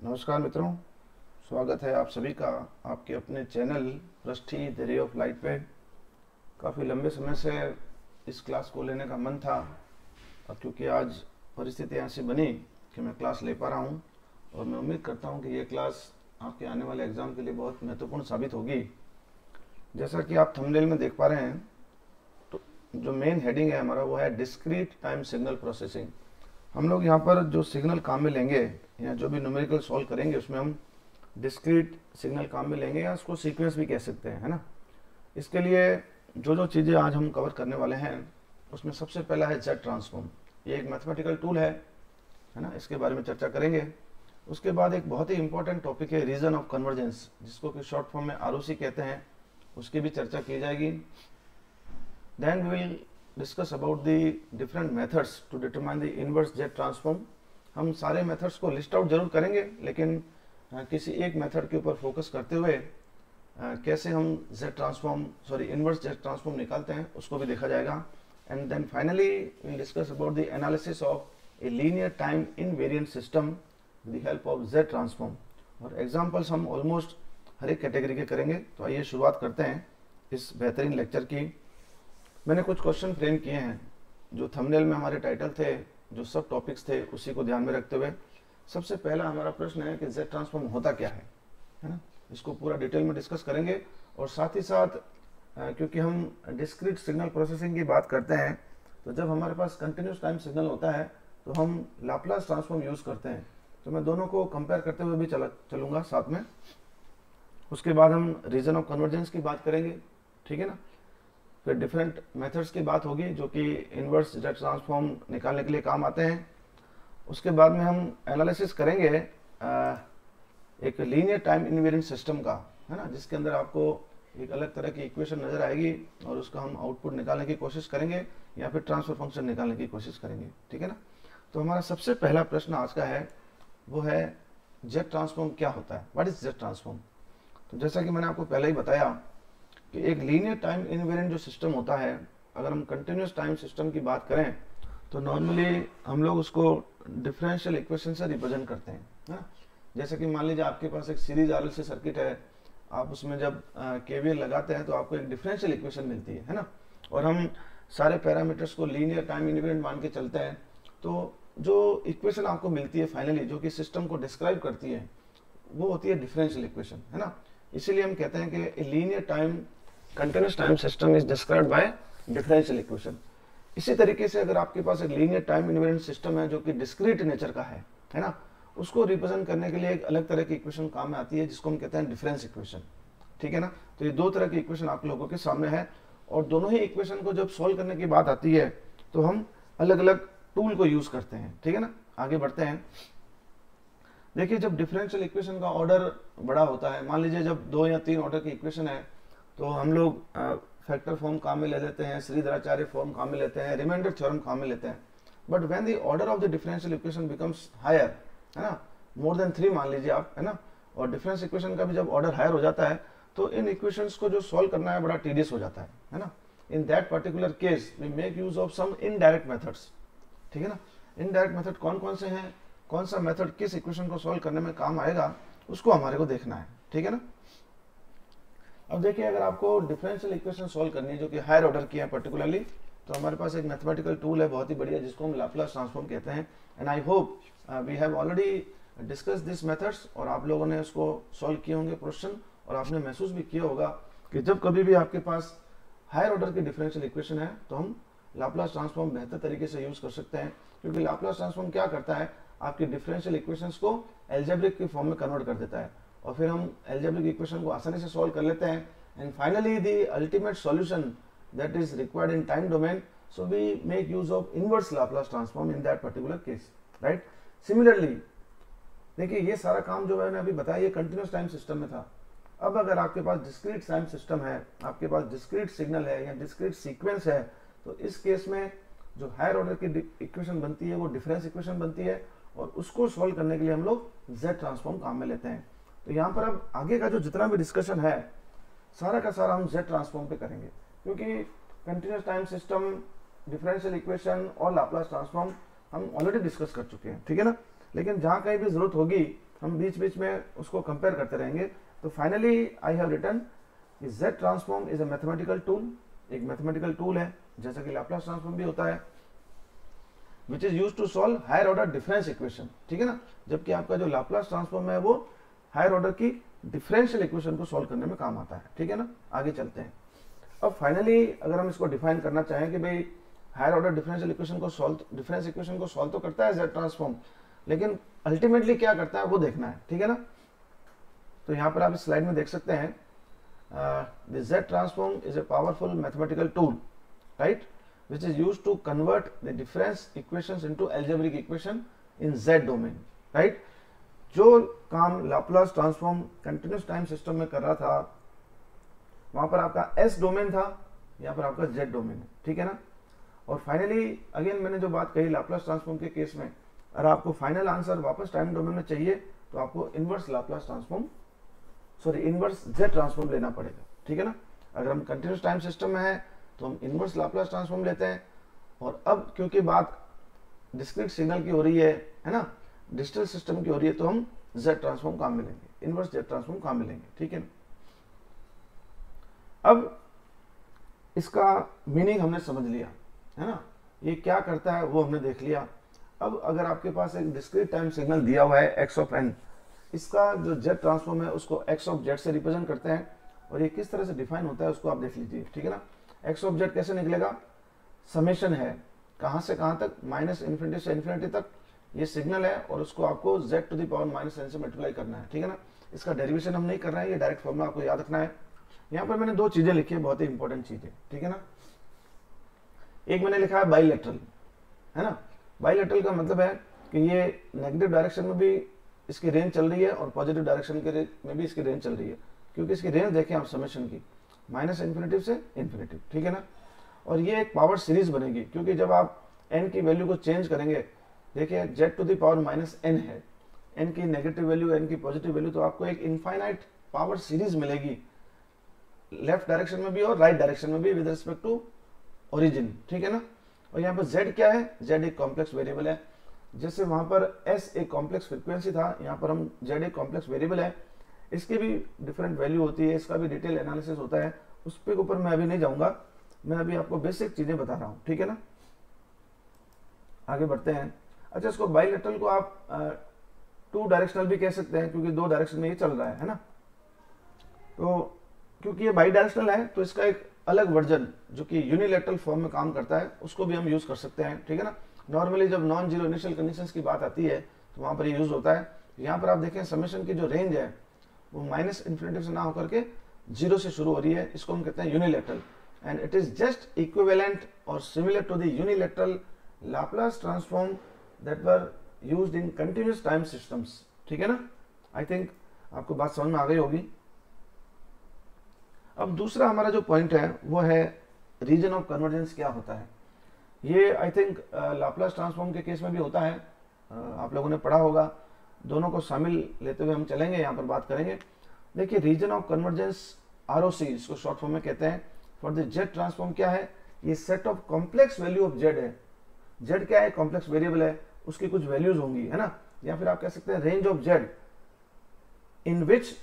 नमस्कार मित्रों, स्वागत है आप सभी का आपके अपने चैनल पृष्ठी द रे ऑफ लाइट पे। काफ़ी लंबे समय से इस क्लास को लेने का मन था और क्योंकि आज परिस्थिति ऐसी बनी कि मैं क्लास ले पा रहा हूँ और मैं उम्मीद करता हूँ कि ये क्लास आपके आने वाले एग्ज़ाम के लिए बहुत महत्वपूर्ण साबित होगी। जैसा कि आप थंबनेल में देख पा रहे हैं, तो जो मेन हेडिंग है हमारा वो है डिस्क्रीट टाइम सिग्नल प्रोसेसिंग। हम लोग यहाँ पर जो सिग्नल काम में लेंगे या जो भी न्यूमेरिकल सॉल्व करेंगे उसमें हम डिस्क्रीट सिग्नल काम में लेंगे या उसको सीक्वेंस भी कह सकते हैं, है ना। इसके लिए जो जो चीज़ें आज हम कवर करने वाले हैं उसमें सबसे पहला है जेड ट्रांसफॉर्म। ये एक मैथमेटिकल टूल है ना, इसके बारे में चर्चा करेंगे। उसके बाद एक बहुत ही इंपॉर्टेंट टॉपिक है रीजन ऑफ कन्वर्जेंस, जिसको कि शॉर्ट फॉर्म में आरओसी कहते हैं, उसकी भी चर्चा की जाएगी। Then we will discuss about the different methods to determine the inverse Z transform. हम सारे मेथड्स को लिस्ट आउट जरूर करेंगे, लेकिन किसी एक मेथड के ऊपर फोकस करते हुए कैसे हम इनवर्स जेड ट्रांसफॉर्म निकालते हैं उसको भी देखा जाएगा। And then finally we will discuss about the analysis of a linear time invariant system with the help of Z transform. और एग्जांपल्स हम ऑलमोस्ट हर एक कैटेगरी के करेंगे। तो आइए शुरुआत करते हैं इस बेहतरीन लेक्चर की। मैंने कुछ क्वेश्चन फ्रेम किए हैं जो थंबनेल में हमारे टाइटल थे, जो सब टॉपिक्स थे, उसी को ध्यान में रखते हुए सबसे पहला हमारा प्रश्न है कि जेड ट्रांसफॉर्म होता क्या है ना। इसको पूरा डिटेल में डिस्कस करेंगे और साथ ही साथ क्योंकि हम डिस्क्रीट सिग्नल प्रोसेसिंग की बात करते हैं, तो जब हमारे पास कंटिन्यूस टाइम सिग्नल होता है तो हम लाप्लास ट्रांसफॉर्म यूज करते हैं। तो मैं दोनों को कंपेयर करते हुए भी चलूंगा साथ में। उसके बाद हम रीजन ऑफ कन्वर्जेंस की बात करेंगे, ठीक है ना। फिर डिफरेंट मेथड्स की बात होगी जो कि इनवर्स जेड ट्रांसफॉर्म निकालने के लिए काम आते हैं। उसके बाद में हम एनालिसिस करेंगे एक लीनियर टाइम इनवेरिएंट सिस्टम का, है ना, जिसके अंदर आपको एक अलग तरह की इक्वेशन नजर आएगी और उसका हम आउटपुट निकालने की कोशिश करेंगे या फिर ट्रांसफर फंक्शन निकालने की कोशिश करेंगे, ठीक है ना। तो हमारा सबसे पहला प्रश्न आज का है वो है जेड ट्रांसफॉर्म क्या होता है, व्हाट इज जेड ट्रांसफॉर्म। तो जैसा कि मैंने आपको पहले ही बताया कि एक लीनियर टाइम इनवेरिएंट जो सिस्टम होता है, अगर हम कंटिन्यूस टाइम सिस्टम की बात करें तो नॉर्मली हम लोग उसको डिफरेंशियल इक्वेशन से रिप्रेजेंट करते हैं, है ना। जैसे कि मान लीजिए आपके पास एक सीरीज आरएलसी सर्किट है, आप उसमें जब केवीएल लगाते हैं तो आपको एक डिफरेंशियल इक्वेशन मिलती है ना। और हम सारे पैरामीटर्स को लीनियर टाइम इनवेरिएंट मान के चलते हैं, तो जो इक्वेशन आपको मिलती है फाइनली, जो कि सिस्टम को डिस्क्राइब करती है, वो होती है डिफरेंशियल इक्वेशन, है ना। इसीलिए हम कहते हैं कि linear time continuous time system is described bye differential equation. इसी तरीके से अगर आपके पास एक लीनियर टाइम इनवेरिएंट सिस्टम है जो कि डिस्क्रीट नेचर का है ना, उसको रिप्रेजेंट करने के लिए एक अलग तरह की इक्वेशन काम में आती है जिसको हम कहते हैं डिफरेंस इक्वेशन, ठीक है ना। तो ये दो तरह की इक्वेशन आप लोगों के सामने है और दोनों ही इक्वेशन को जब सॉल्व करने की बात आती है तो हम अलग अलग टूल को यूज करते हैं, ठीक है ना। आगे बढ़ते हैं। देखिए, जब डिफरेंशियल इक्वेशन का ऑर्डर बड़ा होता है, मान लीजिए जब 2 या 3 ऑर्डर की इक्वेशन है तो हम लोग फैक्टर फॉर्म काम में ले लेते हैं, श्रीधराचार्य फॉर्म काम में लेते हैं, रिमाइंडर थ्योरम काम में लेते हैं। But when the order of the differential equation becomes higher, है ना, मोर देन 3 मान लीजिए आप, है ना, और डिफरेंस इक्वेशन का भी जब ऑर्डर हायर हो जाता है तो इन इक्वेशंस को जो सॉल्व करना है बड़ा टीडियस हो जाता है ना। In that particular case we make use of some indirect methods, ठीक है ना। इनडायरेक्ट मेथड कौन कौन से हैं, कौन सा मेथड किस इक्वेशन को सॉल्व करने में काम आएगा, उसको हमारे को देखना है, ठीक है ना। अब देखिए, अगर आपको डिफरेंशियल इक्वेशन सॉल्व करनी है जो कि हायर ऑर्डर की है पर्टिकुलरली, तो हमारे पास एक मैथमेटिकल टूल है बहुत ही बढ़िया जिसको हम लाप्लास ट्रांसफॉर्म कहते हैं। And I hope we have already discuss this methods और आप लोगों ने उसको सॉल्व किए होंगे क्वेश्चन और आपने महसूस भी किया होगा कि जब कभी भी आपके पास हायर ऑर्डर की डिफरेंशियल इक्वेशन है तो हम लाप्लास ट्रांसफॉर्म बेहतर तरीके से यूज कर सकते हैं, क्योंकि लाप्लास ट्रांसफॉर्म क्या करता है, आपकी डिफरेंशियल इक्वेशंस को एल्जेब्रिक की फॉर्म में कन्वर्ट कर देता है और फिर हम एल्जेब्रिक इक्वेशन को आसानी से सॉल्व कर लेते हैं। And finally the ultimate solution that is required in time domain, so we make use of inverse Laplace transform in that particular case, right. Similarly देखिए, ये सारा काम जो मैंने अभी बताया ये कंटिन्यूस टाइम सिस्टम में था। अब अगर आपके पास डिस्क्रीट टाइम सिस्टम है, आपके पास डिस्क्रीट सिग्नल है या डिस्क्रीट सीक्वेंस है, तो इस केस में जो हायर ऑर्डर की इक्वेशन बनती है वो डिफरेंस इक्वेशन बनती है और उसको सॉल्व करने के लिए हम लोग जेड ट्रांसफॉर्म काम में लेते हैं। तो यहाँ पर अब आगे का जो जितना भी डिस्कशन है सारा का सारा हम जेड ट्रांसफॉर्म पे करेंगे, क्योंकि continuous time system, differential equation और लाप्लास ट्रांसफॉर्म हम ऑलरेडी डिस्कस कर चुके हैं, ठीक है ना। लेकिन जहाँ कहीं भी जरूरत होगी हम बीच बीच में उसको कंपेयर करते रहेंगे। तो finally I have written Z transform is a mathematical tool, एक मैथमेटिकल टूल है जैसा कि लाप्लास ट्रांसफॉर्म भी होता है, which is use to solve higher order difference equation, ठीक है ना। जबकि आपका जो लाप्लास ट्रांसफॉर्म है वो हायर ऑर्डर की डिफरेंशियल इक्वेशन को सॉल्व करने में काम आता है, ठीक है ना। आगे चलते हैं। अब फाइनली अगर हम इसको डिफाइन करना चाहें कि भाई हायर ऑर्डर डिफरेंशियल इक्वेशन को डिफरेंस इक्वेशन को सॉल्व तो करता है Z ट्रांसफॉर्म, लेकिन अल्टीमेटली क्या करता है वो देखना है, ठीक है ना। तो यहाँ पर आप इस स्लाइड में देख सकते हैं the Z transform is a powerful mathematical tool, right, which is used to convert the difference equations into algebraic equation in Z domain, right। जो काम Laplace transform continuous time system में कर रहा था वहां पर आपका S डोमेन था, यहाँ पर आपका Z डोमेन है, ठीक है ना। और फाइनली अगेन मैंने जो बात कही लाप्लास ट्रांसफॉर्म के केस में, अगर आपको फाइनल आंसर वापस टाइम डोमेन में चाहिए तो आपको inverse Laplace transform inverse Z transform लेना पड़ेगा, ठीक है ना। अगर हम कंटिन्यूस टाइम सिस्टम में है तो हम इनवर्स लाप्लास ट्रांसफॉर्म लेते हैं, और अब क्योंकि बात डिस्क्रीट सिग्नल की हो रही है ना, डिजिटल सिस्टम की हो रही है, तो हम Z ट्रांसफॉर्म काम मिलेंगे, इनवर्स Z ट्रांसफॉर्म काम मिलेंगे, ठीक है ना। अब इसका मीनिंग हमने समझ लिया है ना, ये क्या करता है वो हमने देख लिया। अब अगर आपके पास एक डिस्क्रीट टाइम सिग्नल दिया हुआ है x ऑफ n, इसका जो Z ट्रांसफॉर्म है उसको x ऑफ Z से रिप्रेजेंट करते हैं, और ये किस तरह से डिफाइन होता है उसको आप देख लीजिए, ठीक है ना। x ऑफ Z कैसे निकलेगा, समेशन है कहां से कहां तक, माइनस इन्फिनिटी से इन्फिनिटी तक ये सिग्नल है, और उसको आपको z to the power minus n से मल्टीप्लाई करना है, ठीक है ना। इसका डेरिवेशन हम नहीं कर रहे हैं, ये डायरेक्ट फॉर्मूला आपको याद रखना है। यहाँ पर मैंने दो चीजें लिखी है, बहुत ही इंपॉर्टेंट चीजें, ठीक है ना। एक मैंने लिखा है बाइलेटरल, है ना। बाइलेटरल का मतलब है कि ये नेगेटिव डायरेक्शन में भी इसकी रेंज चल रही है और पॉजिटिव डायरेक्शन में भी इसकी रेंज चल रही है, क्योंकि इसकी रेंज देखें आप समेशन की माइनस इन्फिनिटिव से इन्फिनिटिव, ठीक है ना। और ये एक पावर सीरीज बनेगी, क्योंकि जब आप n की वैल्यू को चेंज करेंगे, देखिए z to the power minus n है, n की नेगेटिव वैल्यू n की पॉजिटिव वैल्यू, तो आपको एक इनफाइनाइट पावर सीरीज मिलेगी लेफ्ट डायरेक्शन में भी और राइट डायरेक्शन में भी विद रिस्पेक्ट टू ओरिजिन, ठीक है ना। और यहाँ पर z क्या है, z एक कॉम्प्लेक्स वेरिएबल है, जैसे वहां पर s एक कॉम्प्लेक्स फ्रीक्वेंसी था, यहाँ पर हम z एक कॉम्प्लेक्स वेरिएबल है, इसकी भी डिफरेंट वैल्यू होती है, इसका भी डिटेल एनालिसिस होता है, उस पे ऊपर मैं अभी नहीं जाऊंगा, मैं अभी आपको बेसिक चीजें बता रहा हूँ, ठीक है ना। आगे बढ़ते हैं। अच्छा, इसको बाइलेटरल को आप टू डायरेक्शनल भी कह सकते हैं, क्योंकि दो डायरेक्शन में ये चल रहा है ना। तो क्योंकि ये बाई डायरेक्शनल है तो इसका एक अलग वर्जन जो कि यूनिलैटरल फॉर्म में काम करता है उसको भी हम यूज कर सकते हैं, ठीक है ना। नॉर्मली जब नॉन जीरो इनिशियल कंडीशंस की बात आती है तो वहां पर ये यूज होता है। यहाँ पर आप देखें समेशन की जो रेंज है वो माइनस इन्फिनिटी से ना होकर के जीरो से शुरू हो रही है, इसको हम कहते हैं unilateral, and it is just equivalent और similar to the unilateral Laplace transform that were used in continuous time systems, ठीक है ना। आई थिंक आपको बात समझ में आ गई होगी। अब दूसरा हमारा जो पॉइंट है वो है रीजन ऑफ कन्वर्जेंस क्या होता है। ये आई थिंक लाप्लास ट्रांसफॉर्म के केस में भी होता है, आप लोगों ने पढ़ा होगा, दोनों को शामिल लेते हुए हम चलेंगे, यहाँ पर बात करेंगे। देखिए रीजन ऑफ कन्वर्जेंस ROC इसको शॉर्ट फॉर्म में कहते हैं। फॉर द Z ट्रांसफॉर्म क्या है, ये set of complex value of Z है। Z क्या है, कॉम्प्लेक्स वेरिएबल है, उसकी कुछ वैल्यूज होंगी, है ना। या फिर आप कह सकते हैं range of Z in which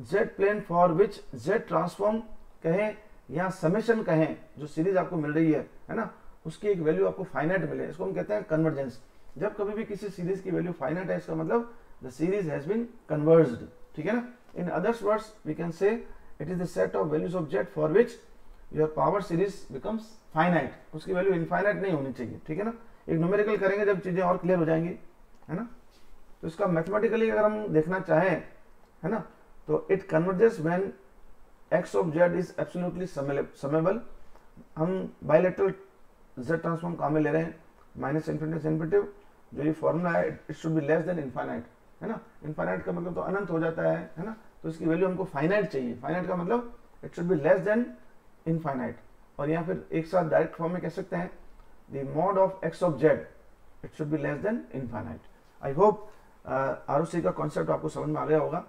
Z plane for which Z transform कहें या समेशन कहें, जो सीरीज आपको मिल रही है ना, उसकी एक वैल्यू आपको फाइनाइट मिले, इसको हम कहते हैं कन्वर्जेंस। जब कभी भी किसी सीरीज की वैल्यू फाइनाइट है, इसका मतलब the series has been converged, ठीक है ना। In others words we can say it is the set of values of Z for which your power series becomes finite, उसकी वैल्यू इनफाइनाइट नहीं होनी चाहिए, ठीक है ना। एक न्यूमेरिकल करेंगे जब चीजें और क्लियर हो जाएंगी, है ना। तो इसका मैथमेटिकली अगर हम देखना चाहें, है ना, तो it converges when x of Z is absolutely summable. हम बाइलेटरल Z ट्रांसफॉर्म काम में ले रहे हैं, माइनस इन्फिनिटी से इन्फिनिटी, जो ये फॉर्मूला है it should be less than infinite, है ना। इनफाइनाइट का मतलब तो अनंत हो जाता है ना, तो इसकी वैल्यू हमको फाइनाइट चाहिए। फाइनाइट का मतलब it should be less than infinite, और या फिर एक साथ डायरेक्ट फॉर्म में कह सकते हैं the mod of x of Z it should be less than infinite. I hope ROC का कॉन्सेप्ट आपको समझ में आ गया होगा।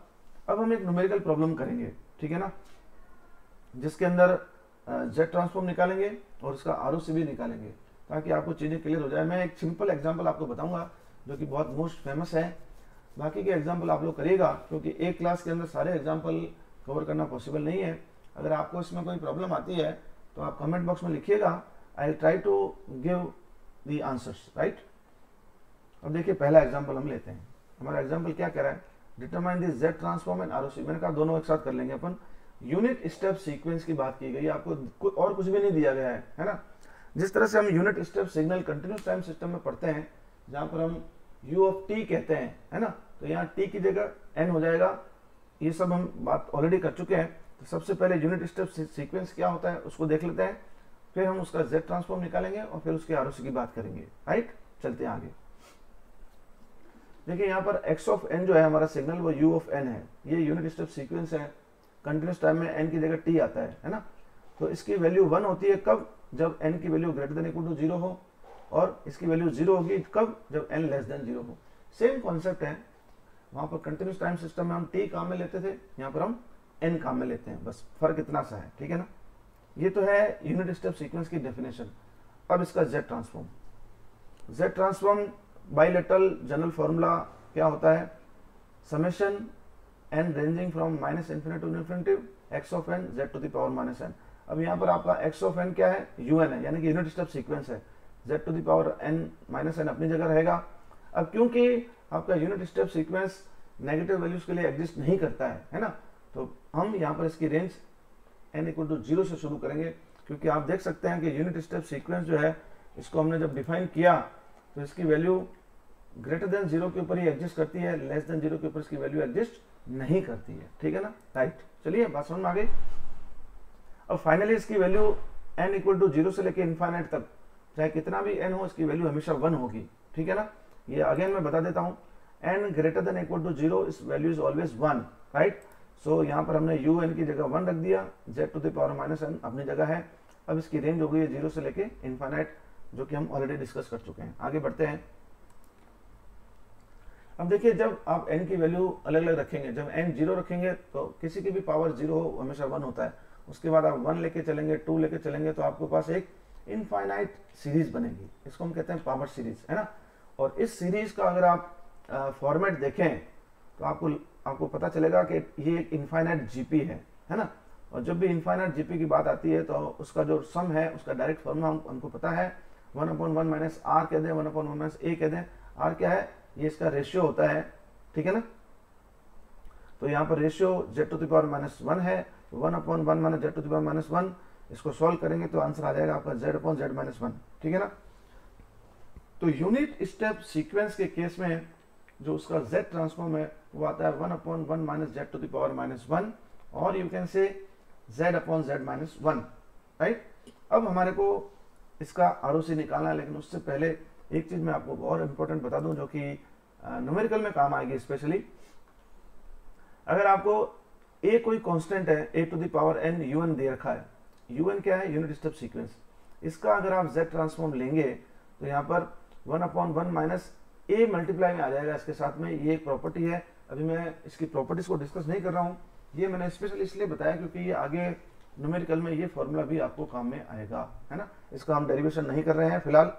अब हम एक न्यूमेरिकल प्रॉब्लम करेंगे, ठीक है ना, जिसके अंदर Z ट्रांसफॉर्म निकालेंगे और उसका ROC भी निकालेंगे, ताकि आपको चीजें क्लियर हो जाए। मैं एक सिंपल एग्जांपल आपको बताऊंगा जो कि बहुत मोस्ट फेमस है, बाकी के एग्जाम्पल आप लोग करिएगा, क्योंकि एक क्लास के अंदर सारे एग्जाम्पल कवर करना पॉसिबल नहीं है। अगर आपको इसमें कोई प्रॉब्लम आती है तो आप कमेंट बॉक्स में लिखिएगा, I will try to give the answers, right. अब देखिए पहला एग्जाम्पल हम लेते हैं। हमारा एग्जाम्पल क्या कह रहा है, determine the z transform and ROC. मैंने कहा दोनों एक साथ कर लेंगे अपन। यूनिट स्टेप सीक्वेंस की बात की गई, आपको और कुछ भी नहीं दिया गया है ना। जिस तरह से हम unit step signal continuous time system में पढ़ते हैं, जहां पर हम u ऑफ t कहते हैं, है ना, तो यहाँ t की जगह n हो जाएगा। ये सब हम बात ऑलरेडी कर चुके हैं। तो सबसे पहले यूनिट स्टेप सीक्वेंस क्या होता है उसको देख लेते हैं, फिर हम उसका z ट्रांसफॉर्म निकालेंगे और फिर उसके आरओसी की बात करेंगे, राइट। चलते हैं आगे। देखिए यहाँ पर x ऑफ n जो है हमारा सिग्नल, वो u ऑफ n है। ये यूनिट स्टेप सीक्वेंस है, कंटिन्यूस टाइम में n की जगह t आता है ना। तो इसकी वैल्यू 1 होती है कब, जब n की value greater than equal to 0 हो, और इसकी वैल्यू 0 होगी कब, जब n लेस देन 0 हो। सेम कॉन्सेप्ट है, वहां पर कंटिन्यूस टाइम सिस्टम में हम t काम में लेते थे, यहाँ पर हम n काम में लेते हैं, बस फर्क इतना सा है, ठीक है ना। ये तो है यूनिट स्टेप सीक्वेंस की डेफिनेशन। अब इसका z transform. z transform bilateral general formula क्या होता है, summation n ranging from minus infinity to infinity x of n z to the power minus n। अब यहाँ पर आपका x ऑफ n क्या है, un है, यानी कि यूनिट स्टेप सीक्वेंस है। z to the power n minus n अपनी जगह रहेगा। अब क्योंकि आपका unit step sequence negative values के लिए एग्जिस्ट नहीं करता है ना, तो हम यहाँ पर इसकी रेंज n इक्वल टू 0 से शुरू करेंगे, क्योंकि आप देख सकते हैं कि यूनिट स्टेप सीक्वेंस जो है, इसको हमने जब डिफाइन किया तो इसकी वैल्यू ग्रेटर देन 0 के ऊपर ही एग्जिस्ट करती है, लेस देन 0 के ऊपर इसकी वैल्यू एग्जिस्ट नहीं करती है, ठीक है ना, राइट। चलिए बात समझ में आ गई। अब फाइनली इसकी वैल्यू n इक्वल टू 0 से लेके इनफाइनाइट तक, चाहे कितना भी n हो, इसकी वैल्यू हमेशा 1 होगी, ठीक है ना। ये अगेन मैं बता देता हूं, n greater than equal to 0 इस वैल्यू इज ऑलवेज 1, राइट। सो यहाँ पर हमने un की जगह 1 रख दिया, z to the power minus n अपनी जगह है। अब इसकी रेंज हो गई है 0 से लेके इनफाइनाइट, जो कि हम ऑलरेडी डिस्कस कर चुके हैं। आगे बढ़ते हैं। अब देखिए जब आप n की वैल्यू अलग अलग रखेंगे, जब n 0 रखेंगे तो किसी की भी पावर 0 हो हमेशा 1 होता है। उसके बाद आप 1 लेके चलेंगे, 2 लेके चलेंगे, तो आपके पास एक इनफाइनाइट सीरीज बनेगी। इसको हम कहते हैं पावर सीरीज, है ना। और इस सीरीज का अगर आप फॉर्मेट देखें तो आपको पता चलेगा कि ये एक इनफाइनाइट जीपी है ना। और जब भी इनफाइनाइट जीपी की बात आती है तो उसका जो सम है उसका डायरेक्ट फॉर्मूला हमको पता है, 1/1 माइनस आर कह दें, 1/1 माइनस ए कह दें। आर क्या है, ये इसका रेशियो होता है, ठीक है ना। तो यहाँ पर ratio z to the power minus 1 है, 1/1 minus z to the power minus 1। इसको सॉल्व करेंगे तो आंसर आ जाएगा आपका z/z माइनस 1, ठीक है ना। तो यूनिट स्टेप सीक्वेंस के केस में जो उसका z ट्रांसफॉर्म है वो आता है 1/1 minus z to the power minus 1, और you can say z/z minus 1, right. अब हमारे को इसका आरओसी निकालना है, लेकिन उससे पहले एक चीज मैं आपको और इम्पोर्टेंट बता दूं जो कि न्यूमेरिकल में काम आएगी। स्पेशली अगर आपको a कोई कांस्टेंट है, a to the power n un दे रखा है, un क्या है, यूनिट स्टेप सीक्वेंस। इसका अगर आप z ट्रांसफॉर्म लेंगे तो यहाँ पर 1/1 माइनस a मल्टीप्लाई में आ जाएगा इसके साथ में। ये एक प्रॉपर्टी है, अभी मैं इसकी प्रॉपर्टीज को डिस्कस नहीं कर रहा हूँ, ये मैंने स्पेशली इसलिए बताया क्योंकि ये आगे न्यूमेरिकल में ये फॉर्मूला भी आपको काम में आएगा, है ना। इसका हम डेरिवेशन नहीं कर रहे हैं फिलहाल,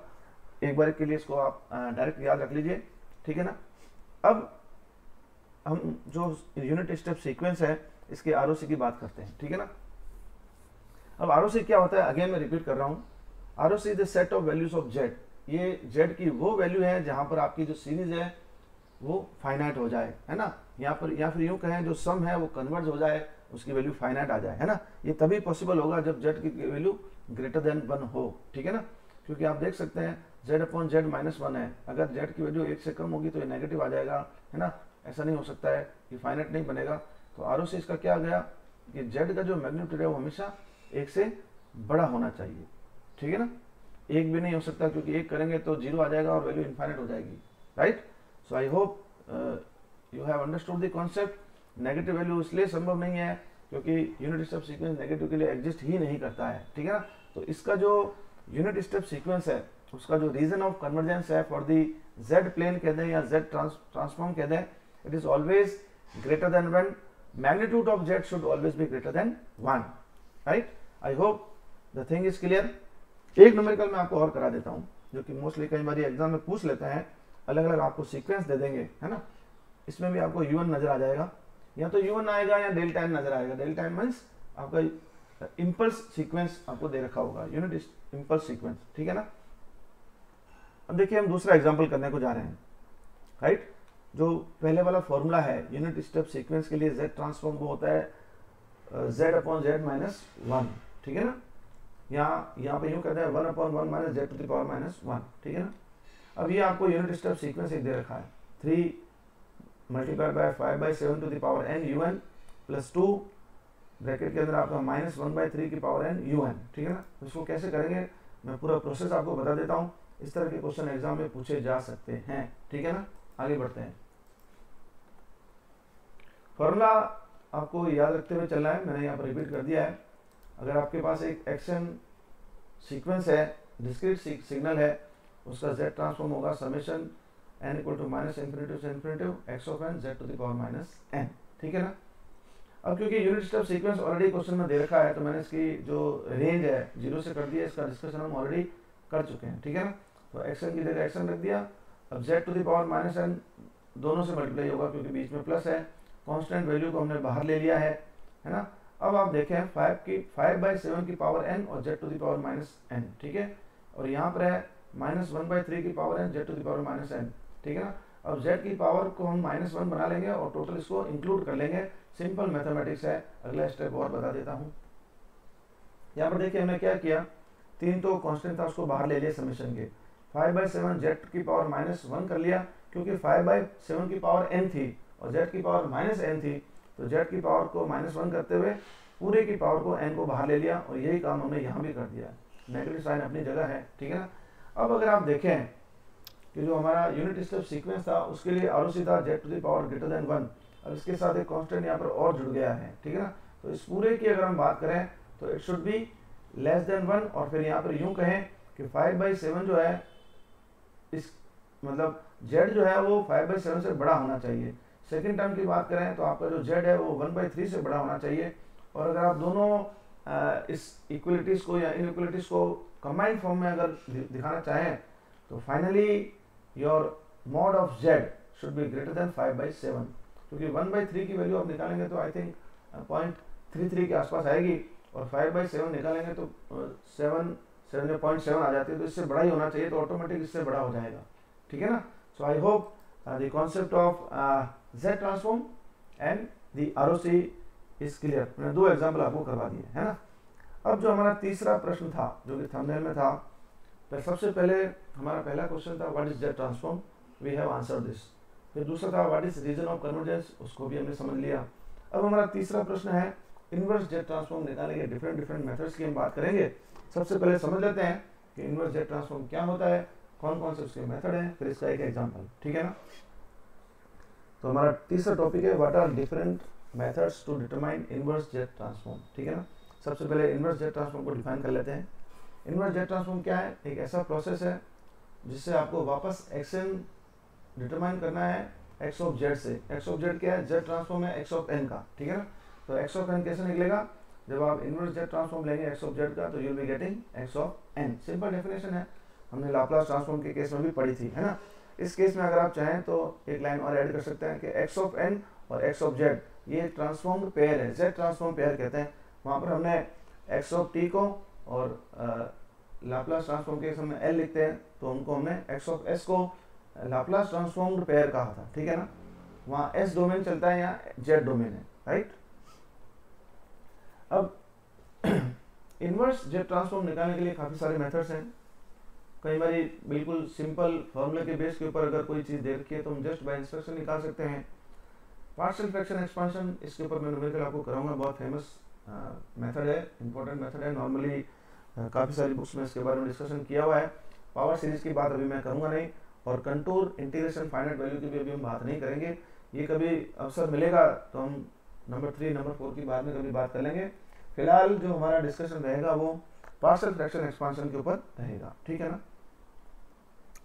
एक बार के लिए इसको आप डायरेक्ट याद रख लीजिए, ठीक है ना। अब हम जो यूनिट स्टेप सीक्वेंस है इसके आरओसी की बात करते हैं, ठीक है ना। अब आरओसी क्या होता है, अगेन मैं रिपीट कर रहा हूँ, ROC is the set of values of z। ये z की वो वैल्यू है जहां पर आपकी जो सीरीज है वो फाइनाइट हो जाए, है ना। यहाँ पर या फिर यूं कहें जो सम है वो कन्वर्ज हो जाए, उसकी वैल्यू फाइनाइट आ जाए, है ना। ये तभी पॉसिबल होगा जब z की वैल्यू ग्रेटर देन 1 हो, ठीक है ना। क्योंकि आप देख सकते हैं z/z माइनस 1 है, अगर z की वैल्यू 1 से कम होगी तो ये नेगेटिव आ जाएगा, है ना। ऐसा नहीं हो सकता है, ये फाइनाइट नहीं बनेगा। तो आरओसी इसका क्या आ गया कि z का जो मैग्नीट्यूड है वो हमेशा 1 से बड़ा होना चाहिए, ठीक है ना। 1 भी नहीं हो सकता, क्योंकि 1 करेंगे तो 0 आ जाएगा और वैल्यू इनफाइनाइट हो जाएगी, right. So I hope you have understood the concept. Negative value इसलिए संभव नहीं है क्योंकि यूनिट स्टेप सीक्वेंस नेगेटिव के लिए एग्जिस्ट ही नहीं करता है, ठीक है ना। तो इसका जो यूनिट स्टेप सीक्वेंस है उसका जो रीजन ऑफ कन्वर्जेंस है फॉर दी z प्लेन कह दें या z ट्रांसफॉर्म कह दें, it is always greater than 1, magnitude of z should always be greater than 1, right. I hope the thing is clear. एक न्यूमेरिकल में आपको और करा देता हूं, जो कि मोस्टली कई बार एग्जाम में पूछ लेते हैं, अलग अलग आपको सीक्वेंस दे देंगे, है ना। इसमें भी आपको u1 नजर आ जाएगा, या तो u1 आएगा या डेल्टा n नजर आएगा। डेल्टा n मींस आपका इंपल्स सीक्वेंस आपको दे रखा होगा, यूनिट इंपल्स सीक्वेंस, ठीक है ना। अब देखिए हम दूसरा एग्जांपल करने को जा रहे हैं, राइट। जो पहले वाला फॉर्मूला है यूनिट स्टेप सीक्वेंस के लिए z ट्रांसफॉर्म वो होता है z अपॉन z माइनस 1, ठीक है ना। यहाँ पे यूं कहते हैं 1 upon 1 minus z to the power minus 1, ठीक है ना। अब ये आपको यूनिट स्टेप सीक्वेंस एक दे रखा है 3 multiplied by 5/7 to the power n un plus 2 bracket के अंदर आपका माइनस 1/3 की पावर n un, ठीक है ना। इसको कैसे करेंगे मैं पूरा प्रोसेस आपको बता देता हूँ। इस तरह के क्वेश्चन एग्जाम में पूछे जा सकते हैं, ठीक है ना। आगे बढ़ते हैं। फॉर्मूला आपको याद रखते हुए चलना है, मैंने यहाँ पर रिपीट कर दिया है। अगर आपके पास एक एक्शन सीक्वेंस है, डिस्क्रीट सिग्नल है, उसका z ट्रांसफॉर्म होगा summation n equal to minus infinity से infinity x of n z to the power minus n, ठीक है ना। अब क्योंकि unit step sequence already question में दे रखा है तो मैंने इसकी जो रेंज है 0 से कर दिया, इसका डिस्कशन हम ऑलरेडी कर चुके हैं, ठीक है ना। तो एक्शन की जगह एक्शन रख दिया। अब z to the power minus n दोनों से मल्टीप्लाई होगा क्योंकि बीच में प्लस है, कांस्टेंट वैल्यू को हमने बाहर ले लिया है ना। अब आप देखें 5/7 की पावर n और z to the power minus n, ठीक है। और यहाँ पर है माइनस 1/3 की power n z to the power minus n, ठीक है ना। अब z की पावर को हम -1 बना लेंगे और टोटल इसको इंक्लूड कर लेंगे। सिंपल मैथमेटिक्स है। अगला स्टेप और बता देता हूँ। यहाँ पर देखिए हमने क्या किया, 3 तो कांस्टेंट था उसको बाहर ले लिया समेशन के, 5/7 z की पावर -1 कर लिया क्योंकि 5/7 की पावर n थी और z की पावर -n थी, तो z की पावर को -1 करते हुए पूरे की पावर को n को बाहर ले लिया और यही काम हमने यहाँ भी कर दिया। नेगेटिव साइन अपनी जगह है, ठीक है ना। अब अगर आप देखें कि जो हमारा यूनिट स्टेप सीक्वेंस था उसके लिए ROC था z to the power greater than 1। अब इसके साथ एक कांस्टेंट यहाँ पर और जुड़ गया है, ठीक है ना। तो इस पूरे की अगर हम बात करें तो it should be less than 1 और फिर यहाँ पर यूं कहें कि 5/7 जो है इस मतलब z जो है वो 5/7 से बड़ा होना चाहिए। सेकेंड टर्म की बात करें तो आपका जो z है वो 1/3 से बड़ा होना चाहिए। और अगर आप दोनों इस इक्वलिटीज को या इनइक्वलिटीज को कंबाइंड फॉर्म में अगर दिखाना चाहें तो finally your mod of z should be greater than 5/7, क्योंकि 1/3 की वैल्यू आप निकालेंगे तो आई थिंक 0.33 के आसपास आएगी और 5/7 निकालेंगे तो 0.7 आ जाती है, तो इससे बड़ा ही होना चाहिए, तो ऑटोमेटिक इससे बड़ा हो जाएगा, ठीक है ना। So I hope the concept of z transform and the ROC is clear. मैंने 2 एग्जाम्पल आपको करवा दिए, है ना। अब जो हमारा तीसरा प्रश्न था जो कि थंबनेल में था, तो सबसे पहले हमारा पहला क्वेश्चन था what is z transform, we have answered this. फिर दूसरा था what is region of convergence, उसको भी हमने समझ लिया। अब हमारा तीसरा प्रश्न है इनवर्स z ट्रांसफॉर्म निकालने के डिफरेंट मेथड्स की हम बात करेंगे। सबसे पहले समझ लेते हैं कि इनवर्स z ट्रांसफॉर्म क्या होता है, कौन कौन से उसके मेथड हैं, फिर इसका एक एग्जांपल, ठीक है ना। तो हमारा तीसरा टॉपिक है what are different methods to determine inverse z transform, ठीक है ना। सबसे पहले इनवर्स z ट्रांसफॉर्म को डिफाइन कर लेते हैं। इनवर्स z ट्रांसफॉर्म क्या है, एक ऐसा प्रोसेस है जिससे आपको वापस एक्शन डिटरमाइन करना है x ऑफ z से। x ऑफ z क्या है, z ट्रांसफॉर्म है x ऑफ n का, ठीक है ना। तो x ऑफ n कैसे निकलेगा, जब आप इनवर्स z ट्रांसफॉर्म लेंगे x ऑफ z का तो you will be getting x of n। Simple definition है, हमने लाप्लास ट्रांसफॉर्म के केस में भी पढ़ी थी, है ना। इस केस में अगर आप चाहें तो एक लाइन और ऐड कर सकते हैं कि x ऑफ n और x ऑफ z ये ट्रांसफॉर्म्ड पेयर है, z ट्रांसफॉर्म पेयर कहते हैं। वहाँ पर हमने x ऑफ t को और लाप्लास ट्रांसफॉर्म के केस में l लिखते हैं तो उनको हमने x ऑफ s को लाप्लास ट्रांसफॉर्म्ड पेयर कहा था, ठीक है ना। वहाँ s डोमेन चलता है, यहाँ z डोमेन है, राइट। अब इनवर्स z ट्रांसफॉर्म निकालने के लिए काफ़ी सारे मेथड्स हैं। कई बार बिल्कुल सिंपल फॉर्मूले के बेस के ऊपर अगर कोई चीज़ दे रखी है तो हम जस्ट बाय इंस्ट्रक्शन निकाल सकते हैं। पार्शियल फ्रैक्शन एक्सपांशन, इसके ऊपर मैं न्यूमेरिकल आपको कराऊंगा, बहुत फेमस मेथड है, इंपॉर्टेंट मेथड है। नॉर्मली काफ़ी सारी बुक्स में इसके बारे में डिस्कशन किया हुआ है। पावर सीरीज की बात अभी मैं करूंगा नहीं, और कंटूर इंटीग्रेशन फाइनाइट वैल्यू की भी अभी हम बात नहीं करेंगे। ये कभी अवसर मिलेगा तो हम नंबर 3 नंबर 4 की बाद में कभी बात कर लेंगे। फिलहाल जो हमारा डिस्कशन रहेगा वो पार्शियल फ्रैक्शन एक्सपांशन के ऊपर रहेगा, ठीक है ना।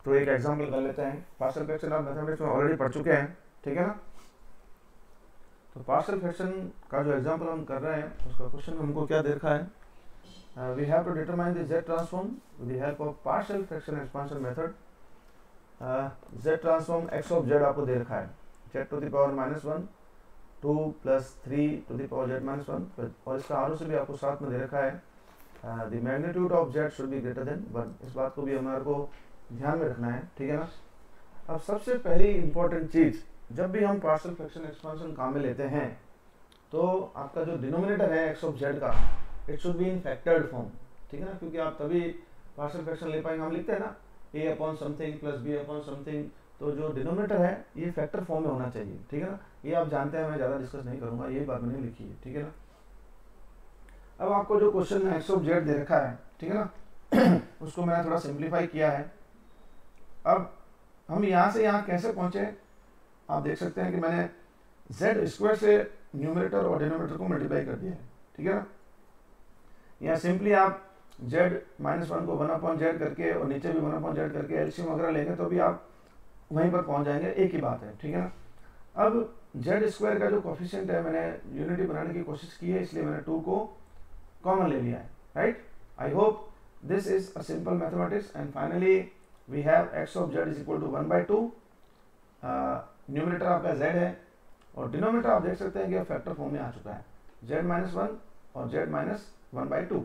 तो एक एग्जांपल कर लेते हैं। पार्शियल फ्रैक्शन आप मैथमेटिक्स में ऑलरेडी पढ़ चुके हैं, ठीक है ना। तो पार्शियल फ्रैक्शन का जो एग्जांपल हम कर रहे हैं उसका क्वेश्चन हमको क्या दे रखा है, we have to determine the z transform with the help of partial fraction expansion method. z transform x of z आपको दे रखा है। z to the power -1, 2 + 3 to the power z-1, और इसका आरो से भी आपको साथ में दे रखा है the magnitude of z should be greater than 1। इस बात को भी हमारे को ध्यान में रखना है, ठीक है ना। अब सबसे पहली इंपॉर्टेंट चीज, जब भी हम पार्शियल फ्रैक्शन एक्सपांशन काम में लेते हैं तो आपका जो डिनोमिनेटर है x ऑफ z का, it should be in factored form, ठीक है ना, क्योंकि आप तभी पार्शियल फ्रैक्शन ले पाएंगे। हम लिखते हैं ना a upon something plus b upon something, तो जो डिनोमिनेटर है ये फैक्टर फॉर्म में होना चाहिए, ठीक है ना। ये आप जानते हैं, मैं ज़्यादा डिस्कस नहीं करूंगा, यही बात मैंने लिखी है, ठीक है ना। अब आपको जो क्वेश्चन में x ऑफ z दे रखा है, ठीक है ना, उसको मैंने थोड़ा सिंप्लीफाई किया है। अब हम यहाँ से यहाँ कैसे पहुँचे, आप देख सकते हैं कि मैंने z स्क्वायर से न्यूमरेटर और डिनोमिनेटर को मल्टीप्लाई कर दिया है, ठीक है ना। यहाँ सिंपली आप z-1 को 1/z करके और नीचे भी 1/z करके एलसीएम वगैरह लेंगे तो भी आप वहीं पर पहुंच जाएंगे, एक ही बात है, ठीक है ना। अब z स्क्वायर का जो कोफिशिएंट है, मैंने यूनिटी बनाने की कोशिश की है, इसलिए मैंने 2 को कॉमन ले लिया है, right. I hope this is a simple mathematics and finally we have x of z is equal to 1/2। Numerator आपका z है और डिनोमिनेटर आप देख सकते हैं कि फैक्टर फॉर्म में आ चुका है, z-1 और z-1/2।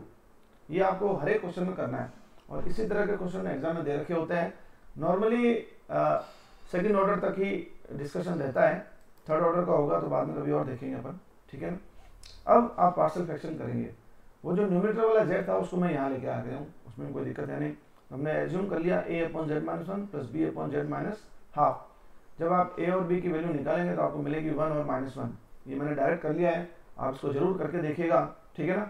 ये आपको हर एक क्वेश्चन में करना है और इसी तरह के क्वेश्चन एग्जाम में दे रखे होते हैं। नॉर्मली सेकंड ऑर्डर तक ही डिस्कशन रहता है, थर्ड ऑर्डर का होगा तो बाद में कभी और देखेंगे अपन, ठीक है ना। अब आप पार्शियल फ्रैक्शन करेंगे, वो जो न्यूमरेटर वाला z था उसको मैं यहाँ लेके आ गया हूँ, उसमें कोई दिक्कत है नहीं। हमने एज्यूम कर लिया a upon z-1 plus b upon z-1/2। जब आप a और b की वैल्यू निकालेंगे तो आपको मिलेगी 1 और -1। ये मैंने डायरेक्ट कर लिया है, आप इसको जरूर करके देखिएगा, ठीक है ना।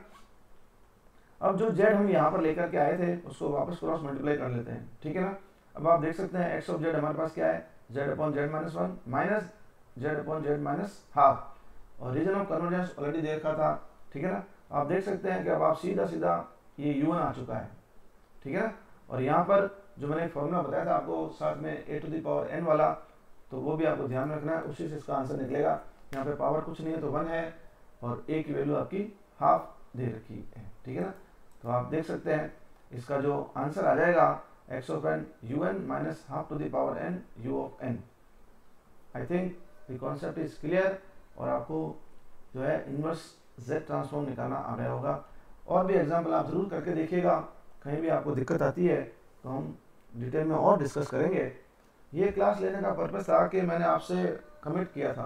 अब जो z हम यहाँ पर लेकर के आए थे उसको वापस क्रॉस मल्टीप्लाई कर लेते हैं, ठीक है ना। अब आप देख सकते हैं x ऑफ z हमारे पास क्या है, z upon z-1 minus z upon z-1/2, और रीजन ऑफ कन्वर्जेंस ऑलरेडी देखा था, ठीक है ना। आप देख सकते हैं कि अब आप सीधा सीधा ये u1 आ चुका है, ठीक है ना। और यहाँ पर जो मैंने फॉर्मूला बताया था आपको साथ में a to the power n वाला, तो वो भी आपको ध्यान रखना है, उसी से इसका आंसर निकलेगा। यहाँ पे पावर कुछ नहीं है तो 1 है और a की वैल्यू आपकी हाफ दे रखी है, ठीक है ना। तो आप देख सकते हैं इसका जो आंसर आ जाएगा x of n un minus half to the power n u of n। I think the concept is clear और आपको जो है इनवर्स z ट्रांसफॉर्म निकालना आ गया होगा। और भी एग्जाम्पल आप जरूर करके देखिएगा, कहीं भी आपको दिक्कत आती है तो हम डिटेल में और डिस्कस करेंगे। ये क्लास लेने का पर्पस था कि मैंने आपसे कमिट किया था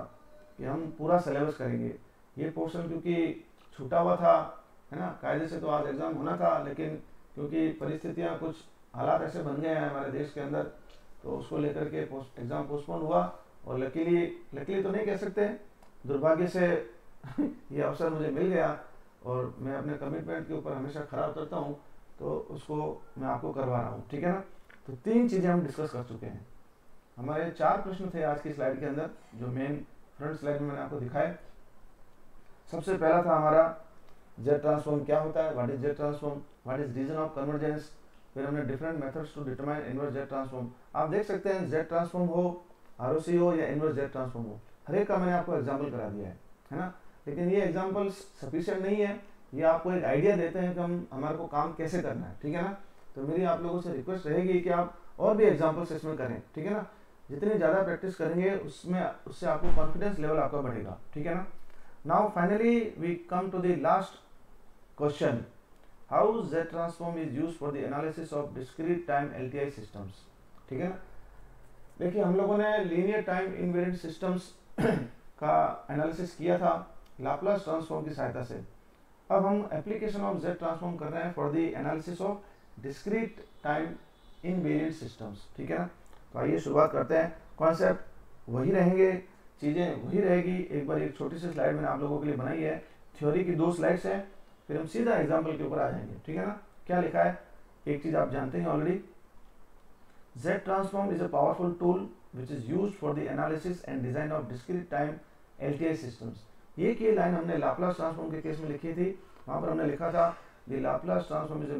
कि हम पूरा सिलेबस करेंगे। ये पोर्शन क्योंकि छूटा हुआ था, है ना, कायदे से तो आज एग्ज़ाम होना था, लेकिन क्योंकि परिस्थितियाँ कुछ हालात ऐसे बन गए हैं हमारे देश के अंदर, तो उसको लेकर के एग्ज़ाम पोस्टपोन हुआ। और लकीली तो नहीं कह सकते, दुर्भाग्य से ये अवसर मुझे मिल गया और मैं अपने कमिटमेंट के ऊपर हमेशा खरा उतरता हूँ, तो उसको मैं आपको करवा रहा हूँ, ठीक है ना। तो 3 चीज़ें हम डिस्कस कर चुके हैं। हमारे 4 प्रश्न थे आज की स्लाइड के अंदर, जो मेन फ्रंट स्लाइड में मैंने आपको दिखाए। सबसे पहला था हमारा z ट्रांसफॉर्म क्या होता है, what is z transform, what is region of convergence. फिर हमने different methods to determine inverse z transform. आप देख सकते हैं z ट्रांसफॉर्म हो, ROC हो या इनवर्स z ट्रांसफॉर्म हो, हर एक का मैंने आपको एग्जाम्पल करा दिया है ना। लेकिन ये एग्जाम्पल्स सफिशिएंट नहीं है, ये आपको एक आइडिया देते हैं कि हमारे को काम कैसे करना है, ठीक है ना। तो मेरी आप लोगों से रिक्वेस्ट रहेगी कि आप और भी एग्जाम्पल्स इसमें करें, ठीक है ना। जितनी ज़्यादा प्रैक्टिस करेंगे उससे आपको कॉन्फिडेंस लेवल आपका बढ़ेगा, ठीक है ना। Now finally we come to the last question, how z transform is used for the analysis of discrete time LTI systems, ठीक है ना। देखिए हम लोगों ने लीनियर टाइम इनवेरिएंट सिस्टम्स का एनालिसिस किया था लाप्लास ट्रांसफॉर्म की सहायता से। अब हम एप्लीकेशन ऑफ z ट्रांसफॉर्म कर रहे हैं for the analysis of discrete time invariant systems, ठीक है ना। तो आइए शुरुआत करते हैं। कॉन्सेप्ट वही रहेंगे, चीज़ें वही रहेगी। एक बार एक छोटी सी स्लाइड मैंने आप लोगों के लिए बनाई है, थ्योरी की 2 स्लाइड्स हैं, फिर हम सीधा एग्जाम्पल के ऊपर आ जाएंगे, ठीक है ना। क्या लिखा है, एक चीज़ आप जानते हैं already, Z transform is a powerful tool which is used for the analysis and design of discrete time LTI systems। ये की लाइन हमने लाप्लास ट्रांसफॉर्म के केस में लिखी थी, वहाँ पर हमने लिखा था the Laplace transform is a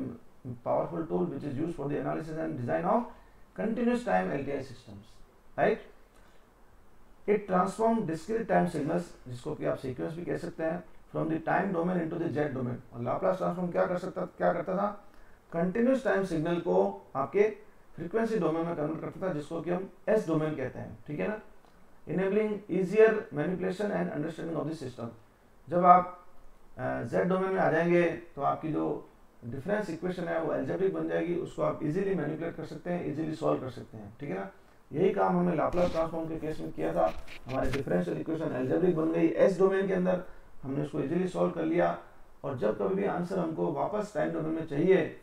powerful tool which is used for the analysis and design of continuous time LTI systems, right? It transform discrete time signals, जिसको कि आप सीक्वेंस भी कह सकते हैं, from the time domain into the Z domain। और Laplace transform क्या करता था, कंटिन्यूस टाइम सिग्नल को आपके फ्रीक्वेंसी डोमेन में कन्वर्ट करता था, जिसको कि हम एस डोमेन कहते हैं, ठीक है ना। Enabling easier manipulation and understanding of the system. जब आप जेड डोमेन में आ जाएंगे तो आपकी जो डिफरेंस इक्वेशन है वो एल्जेब्रिक बन जाएगी, उसको आप इजीली मैनिपुलेट कर सकते हैं, इजीली सॉल्व कर सकते हैं, ठीक है ना। यही काम हमने लाप्लास ट्रांसफॉर्म के केस में किया था। हमारे डिफरेंशियल इक्वेशन एल्जेब्रिक बन गई एस डोमेन के अंदर, हमने उसको इजीली सॉल्व कर लिया। और जब कभी भी आंसर हमको वापस टाइम डोमेन में चाहिए,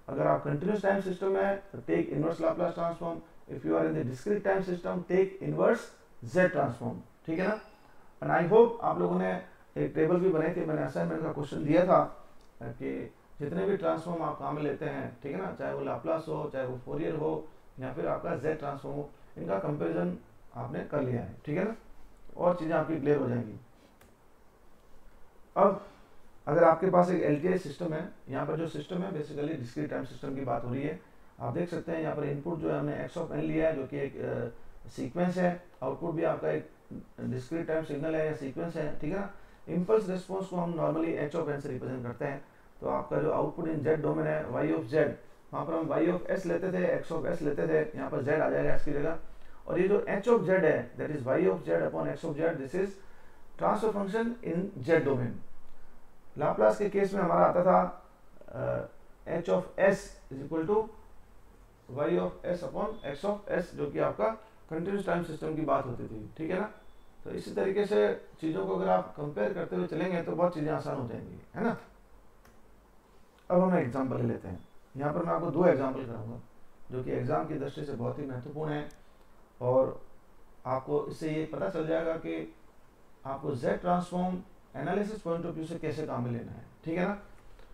अगर आप कंटिन्यूस टाइम सिस्टम है तो take inverse Laplace transform, if you are in the discrete time system take inverse Z transform, ठीक है ना। एंड आई होप आप लोगों ने एक टेबल भी बनाई थी, मैंने असाइनमेंट का क्वेश्चन दिया था कि जितने भी ट्रांसफॉर्म आप काम में लेते हैं, ठीक है ना, चाहे वो लाप्लास हो, चाहे वो फोरियर हो, या फिर आपका जेड ट्रांसफॉर्म हो, इनका कंपैरिजन आपने कर लिया है, ठीक है ना, और चीजें आपकी क्लियर हो जाएंगी। अब अगर आपके पास एक एलटीआई सिस्टम है, यहाँ पर जो सिस्टम है बेसिकली डिस्क्रीट टाइम सिस्टम की बात हो रही है। आप देख सकते हैं यहाँ पर इनपुट जो है हमने एक्स ऑफ एन लिया है, जो कि एक सीक्वेंस है, आउटपुट भी आपका एक डिस्क्रीट टाइम सिग्नल है या सीक्वेंस है, ठीक है ना। इम्पल्स रिस्पॉन्स को हम नॉर्मली एच ऑफ एन से रिप्रेजेंट करते हैं। तो आपका जो आउटपुट इन जेड डोमेन है वाई ऑफ जेड, वहाँ पर हम वाई ऑफ एस लेते थे, एक्स ऑफ एस लेते थे, यहाँ पर जेड आ जाएगा एस की जगह। और ये जो एच ऑफ जेड है that is y of z upon x of z, this is transfer function in z domain. Laplace के केस में हमारा आता था h of s is equal to y of s upon x of s, जो कि आपका continuous time system की बात होती थी, ठीक है ना। तो इसी तरीके से चीजों को अगर आप कंपेयर करते हुए चलेंगे तो बहुत चीजें आसान हो जाएंगी, है ना। अब हम एग्जांपल ले लेते हैं। यहाँ पर मैं आपको दो एग्जांपल कराऊंगा जो कि एग्जाम की दृष्टि से बहुत ही महत्वपूर्ण है, और आपको इससे ये पता चल जाएगा कि आपको Z transform analysis point of view से कैसे काम में लेना है, ठीक है ना।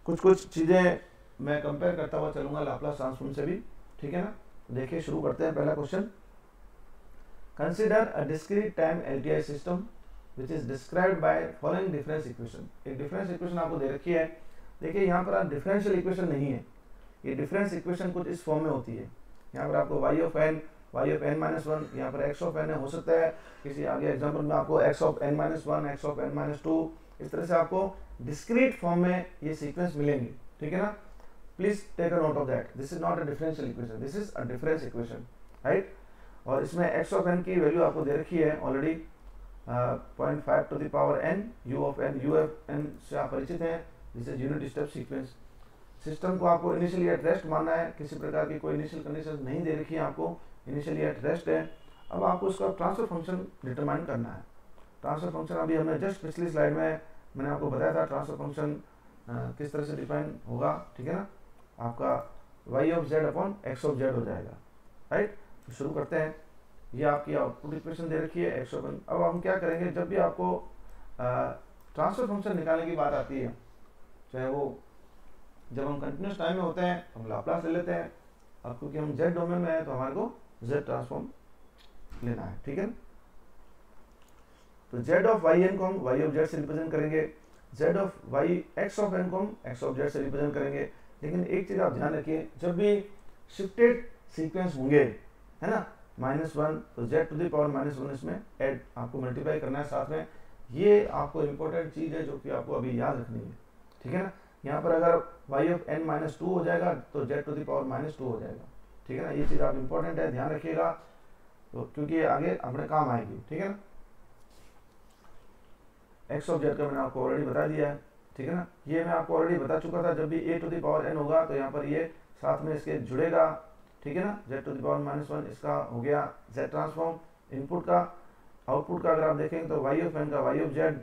कुछ चीजें मैं कंपेयर करता हुआ चलूंगा लाप्लास ट्रांसफॉर्म से भी, ठीक है ना। देखिए शुरू करते हैं। पहला question, consider a discrete time LTI system which is described by following difference equation. एक डिफरेंस इक्वेशन आपको दे रखी है। देखिए यहाँ पर डिफरेंशियल इक्वेशन नहीं है, ये डिफरेंस इक्वेशन कुछ इस फॉर्म में होती है। यहाँ पर आपको y of n minus one, यहाँ पर एक्स ऑफ एन है, हो सकता है किसी आगे एग्जाम्पल में आपको x of n minus one, x of n minus two, इस तरह से आपको डिस्क्रीट फॉर्म में ये सीक्वेंस मिलेंगे, ठीक है ना। Please take a note of that, this is not a differential equation, this is a difference equation, right. और इसमें एक्स ऑफ एन की वैल्यू आपको दे रखी है already 0.5 to the power n, u of n, u of n से आप परिचित हैं, this is unit step sequence. System को आपको इनिशियली एट रेस्ट मानना है, किसी प्रकार की कोई इनिशियल कंडीशन नहीं दे रखी है, आपको इनिशियली एट रेस्ट है। अब आपको उसका ट्रांसफर फंक्शन डिटरमाइन करना है। ट्रांसफर फंक्शन अभी हमने जस्ट पिछली स्लाइड में मैंने आपको बताया था ट्रांसफर फंक्शन किस तरह से डिफाइन होगा, ठीक है ना। आपका y of z upon x of z हो जाएगा, राइट। तो शुरू करते हैं। ये आपकी आउटपुट इक्वेशन दे रखी है एक्स ऑफ एन। अब हम क्या करेंगे, जब भी आपको ट्रांसफर फंक्शन निकालने की बात आती है, चाहे वो जब हम कंटिन्यूस टाइम में होते हैं हम लाप्लास ले लेते हैं। अब क्योंकि हम जेड डोमेन में है तो हमारे को जेड ट्रांसफॉर्म लेना है, ठीक है। तो जेड ऑफ वाई एन को हम वाई ऑफ जेड से रिप्रेजेंट करेंगे, z of y x of n को हम एक्स ऑफ जेड से रिप्रेजेंट करेंगे। लेकिन एक चीज आप ध्यान रखिए, जब भी शिफ्टेड सीक्वेंस होंगे, है ना, -1 तो जेड टू द पावर -1 इसमें ऐड आपको मल्टीप्लाई करना है साथ में। ये आपको इंपॉर्टेंट चीज है जो कि आपको अभी याद रखनी है, ठीक है ना। यहाँ पर अगर y of n minus two हो जाएगा तो z टू द पावर -2 हो जाएगा, ठीक है ना। ये चीज आप इंपॉर्टेंट है, ध्यान रखिएगा, तो क्योंकि ये आगे अपने काम आएगी, ठीक है ना। x ऑफ z का मैंने आपको ऑलरेडी बता दिया है, ठीक है ना। ये मैं आपको ऑलरेडी बता चुका था, जब भी a to the power n होगा तो यहाँ पर ये साथ में इसके जुड़ेगा, ठीक है ना। z टू द पावर -1 इसका हो गया z ट्रांसफॉर्म इनपुट का। आउटपुट का अगर आप देखेंगे तो y ऑफ n का y of z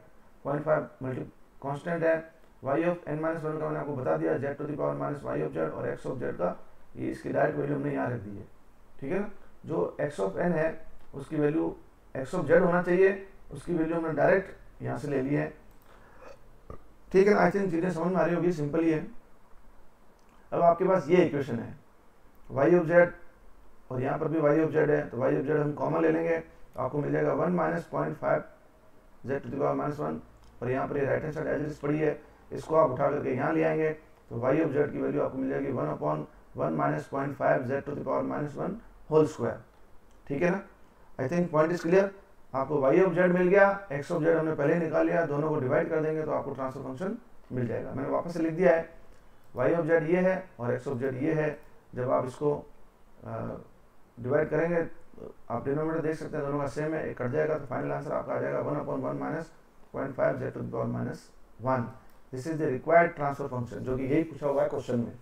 0.5 multi constant है, y of n minus one का मैंने आपको बता दिया z to the power minus y of z, और x ऑफ z का ये इसकी डायरेक्ट वैल्यू हमने यहाँ रख दी है, ठीक है ना। जो x ऑफ n है उसकी वैल्यू x ऑफ z होना चाहिए, उसकी वैल्यू हमने डायरेक्ट यहाँ से ले ली है, ठीक है ना। आई थिंक चीजें समझ में आ रही होगी, सिंपल ही है। अब आपके पास ये इक्वेशन है y ऑफ z और यहाँ पर भी y ऑफ z है, तो y ऑफ z हम कॉमन ले लेंगे तो आपको मिल जाएगा 1 minus 0.5 z to the power -1, और यहाँ पर ये right hand side as it is पड़ी है, इसको आप उठा करके यहाँ ले आएंगे तो y ऑफ z की वैल्यू आपको मिल जाएगी 1/1 minus 0.5 z to the power -1 whole square, ठीक है ना। I think point is clear. आपको y ऑफ z मिल गया, x ऑफ z हमने पहले निकाल लिया, दोनों को डिवाइड कर देंगे तो आपको ट्रांसफर फंक्शन मिल जाएगा। मैंने वापस से लिख दिया है, y ऑफ z ये है और x ऑफ z ये है। जब आप इसको डिवाइड करेंगे आप डिनोमिनेटर देख सकते हैं दोनों का सेम है, एक कट जाएगा तो फाइनल आंसर आपका आ जाएगा 1/1 minus 0.5 z to the power minus 1। This is the required transfer function, जो कि यही पूछा हुआ है क्वेश्चन में।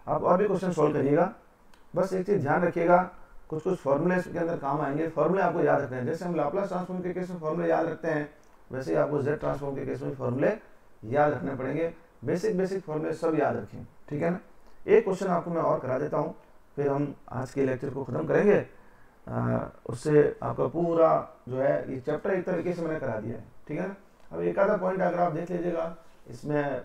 आप और भी क्वेश्चन सॉल्व करिएगा, बस एक चीज ध्यान रखिएगा, कुछ कुछ फॉर्मूले के अंदर काम आएंगे, फॉर्मूले आपको याद रखने हैं। जैसे हम लाप्लास ट्रांसफॉर्म के केस में फॉर्मूले याद रखते हैं, वैसे ही आपको जेड ट्रांसफॉर्म के केस में फॉर्मूले याद रखने पड़ेंगे। बेसिक फॉर्मूले सब याद रखें, ठीक है ना। एक क्वेश्चन आपको मैं और करा देता हूँ, फिर हम आज के लेक्चर को खत्म करेंगे। उससे आपका पूरा जो है ये चैप्टर एक तरीके से मैंने करा दिया है, ठीक है ना। अब एक आधा पॉइंट अगर आप देख लीजिएगा, इसमें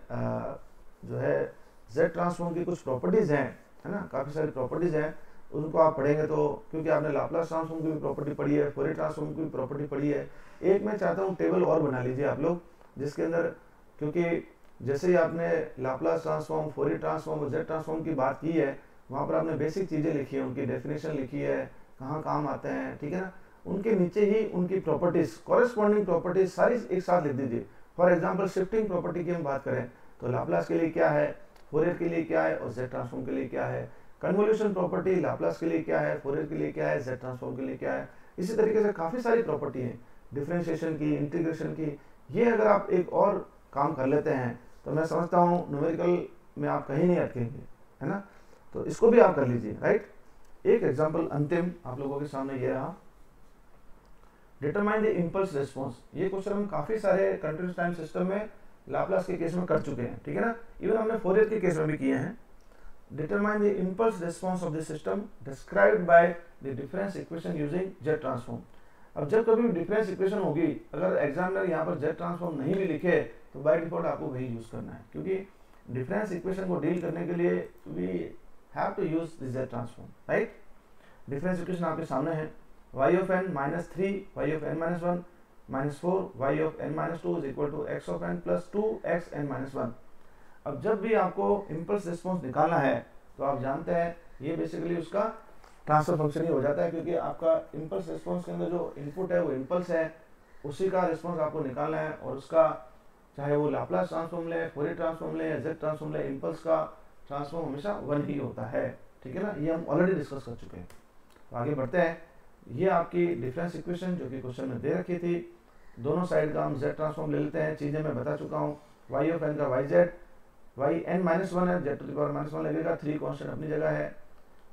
जो है जेड ट्रांसफॉर्म की कुछ प्रॉपर्टीज हैं, है ना, काफ़ी सारी प्रॉपर्टीज हैं, उनको आप पढ़ेंगे तो, क्योंकि आपने लाप्लास ट्रांसफॉर्म की भी प्रॉपर्टी पढ़ी है, फोरियर ट्रांसफॉर्म की भी प्रॉपर्टी पढ़ी है, एक मैं चाहता हूँ टेबल और बना लीजिए आप लोग, जिसके अंदर, क्योंकि जैसे ही आपने लाप्लास ट्रांसफॉर्म, फोरियर ट्रांसफॉर्म और जेड ट्रांसफॉर्म की बात की है, वहाँ पर आपने बेसिक चीज़ें लिखी है, उनकी डेफिनेशन लिखी है, कहाँ काम आते हैं, ठीक है ना। उनके नीचे ही उनकी प्रॉपर्टीज, कॉरेस्पॉन्डिंग प्रॉपर्टीज सारी एक साथ लिख दीजिए। फॉर एग्जाम्पल शिफ्टिंग प्रॉपर्टी की हम बात करें तो लाप्लास के लिए क्या है, फोरियर के लिए क्या है और जेड ट्रांसफॉर्म के लिए क्या है। कन्वोल्यूशन प्रॉपर्टी लाप्लास के लिए क्या है, फोरियर के लिए क्या है, जेड ट्रांसफॉर्म के लिए क्या है। इसी तरीके से काफ़ी सारी प्रॉपर्टी हैं, डिफरेंशिएशन की, इंटीग्रेशन की। ये अगर आप एक और काम कर लेते हैं तो मैं समझता हूँ न्यूमेरिकल में आप कहीं नहीं अटकेंगे, है ना। तो इसको भी आप कर लीजिए, राइट। एक एग्जाम्पल अंतिम आप लोगों के सामने ये रहा, डिटरमाइन द इम्पल्स रिस्पॉन्स। ये क्वेश्चन हम काफी सारे कंटीन्यूअस टाइम सिस्टम में लाप्लास के केस में कर चुके हैं, ठीक है ना। इवन हमने फोरियर के केस में भी किए हैं। Determine the impulse response of the system described by the difference equation using Z transform. अब जब कभी डिफरेंस इक्वेशन होगी, अगर एग्जामिनर यहाँ पर जेड ट्रांसफॉर्म नहीं भी लिखे तो बाय डिफॉल्ट आपको वही यूज करना है, क्योंकि डिफरेंस इक्वेशन को डील करने के लिए we have to use the z transform, right. Difference equation आपके सामने है, y of n minus 3 y of n minus 1 minus 4 y of n minus 2 is equal to x of n plus 2x n minus 1। अब जब भी आपको impulse response निकालना है तो आप जानते हैं ये बेसिकली उसका ट्रांसफर फंक्शन ही हो जाता है, क्योंकि आपका इम्पल्स रिस्पॉन्स के अंदर जो इनपुट है वो इम्पल्स है, उसी का रिस्पॉन्स आपको निकालना है, और उसका चाहे वो लाप्लास ट्रांसफॉर्म ले, फोरियर ट्रांसफॉर्म ले या जेड ट्रांसफॉर्म ले, इम्पल्स का ट्रांसफॉर्म हमेशा 1 ही होता है, ठीक है ना। ये हम ऑलरेडी डिस्कस कर चुके हैं। तो आगे बढ़ते हैं। ये आपकी डिफरेंस इक्वेशन जो कि क्वेश्चन में दे रखी थी, दोनों साइड का हम z ट्रांसफॉर्म ले लेते हैं। चीजें मैं बता चुका हूँ, y ऑफ n का yz, y n माइनस 1 है, z to the power minus 1 लगेगा, 3 कांस्टेंट अपनी जगह है,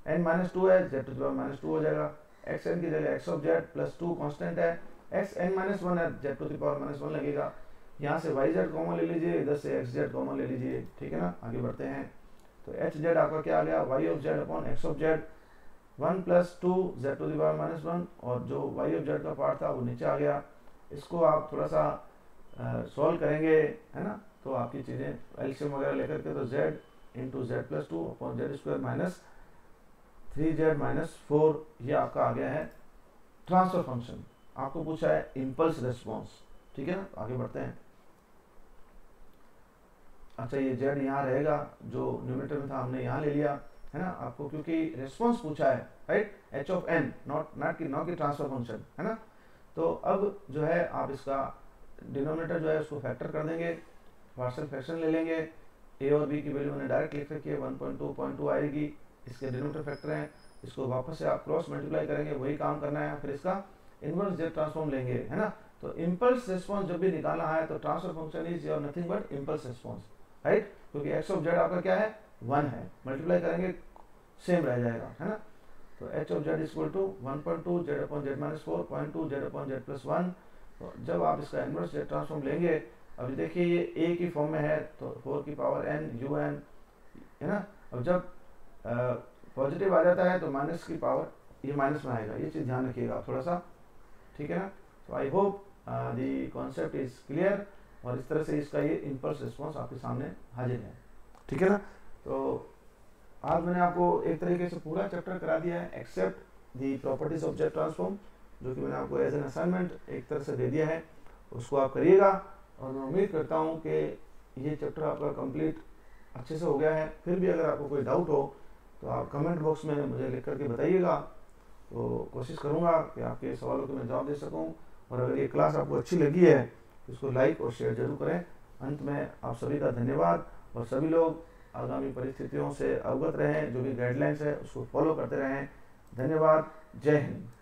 n माइनस 2 है, z to the power minus 2 हो जाएगा, x n की जगह x of z plus 2 constant है, x n माइनस 1 है, z to the power minus 1 लगेगा। यहाँ से yz कॉमन ले लीजिए, इधर से xz कॉमन ले लीजिए, ठीक है ना। आगे बढ़ते हैं तो hz आपका क्या आ गया, y of z upon x of z 1 plus 2 z to the power minus 1, और जो y ऑफ z का पार्ट था वो नीचे आ गया। इसको आप थोड़ा सा सॉल्व करेंगे, है ना, तो आपकी चीज़ें एलसीएम वगैरह लेकर के तो z into Z plus 2 upon Z square minus 3z minus 4, ये आपका आ गया है ट्रांसफर फंक्शन। आपको पूछा है इम्पल्स रिस्पॉन्स, ठीक है ना। आगे बढ़ते हैं। अच्छा, ये z यहाँ रहेगा, जो न्यूमरेटर में था हमने यहाँ ले लिया, है ना आपको, क्योंकि रिस्पॉन्स पूछा है, right, h of n, not की ट्रांसफर फंक्शन, है ना। तो अब जो है आप इसका डिनोमिनेटर जो है उसको फैक्टर कर देंगे, पार्शियल फ्रैक्शन ले लेंगे, a और b की वैल्यू मैंने डायरेक्ट लिख रखी है, 1.2 आएगी, इसके डिनोमिनेटर फैक्टर हैं, इसको वापस से आप क्रॉस मल्टीप्लाई करेंगे, वही काम करना है। फिर इसका इनवर्स जेड ट्रांसफॉर्म लेंगे, है ना। तो इम्पल्स रिस्पॉन्स जब भी निकालना है तो transfer function is your nothing but impulse response, right, क्योंकि x ऑफ z आपका क्या है, 1 है, मल्टीप्लाई करेंगे सेम रह जाएगा, है ना। तो h of z equal to 1.2 z upon z minus 4 0.2 z upon z plus 1। तो जब आप इसका इनवर्स जेड ट्रांसफॉर्म लेंगे, अभी देखिए ये a की फॉर्म में है तो 4 की पावर n un, है ना। अब जब पॉजिटिव आ जाता है तो माइनस की पावर ये माइनस में आएगा, ये चीज़ ध्यान रखिएगा थोड़ा सा, ठीक है ना। तो आई hope the concept is clear, और इस तरह से इसका ये इम्पल्स रिस्पॉन्स आपके सामने हाजिर है, ठीक है ना। तो आज मैंने आपको एक तरीके से पूरा चैप्टर करा दिया है except the properties of Z transform, जो कि मैंने आपको एज एन असाइनमेंट एक तरह से दे दिया है, उसको आप करिएगा। और मैं उम्मीद करता हूँ कि ये चैप्टर आपका कंप्लीट अच्छे से हो गया है। फिर भी अगर आपको कोई डाउट हो तो आप कमेंट बॉक्स में मुझे लिख करके बताइएगा, तो कोशिश करूँगा कि आपके सवालों के मैं जवाब दे सकूँ। और अगर ये क्लास आपको अच्छी लगी है तो इसको लाइक और शेयर जरूर करें। अंत में आप सभी का धन्यवाद, और सभी लोग आगामी परिस्थितियों से अवगत रहें, जो भी गाइडलाइंस है उसको फॉलो करते रहें। धन्यवाद। जय हिंद।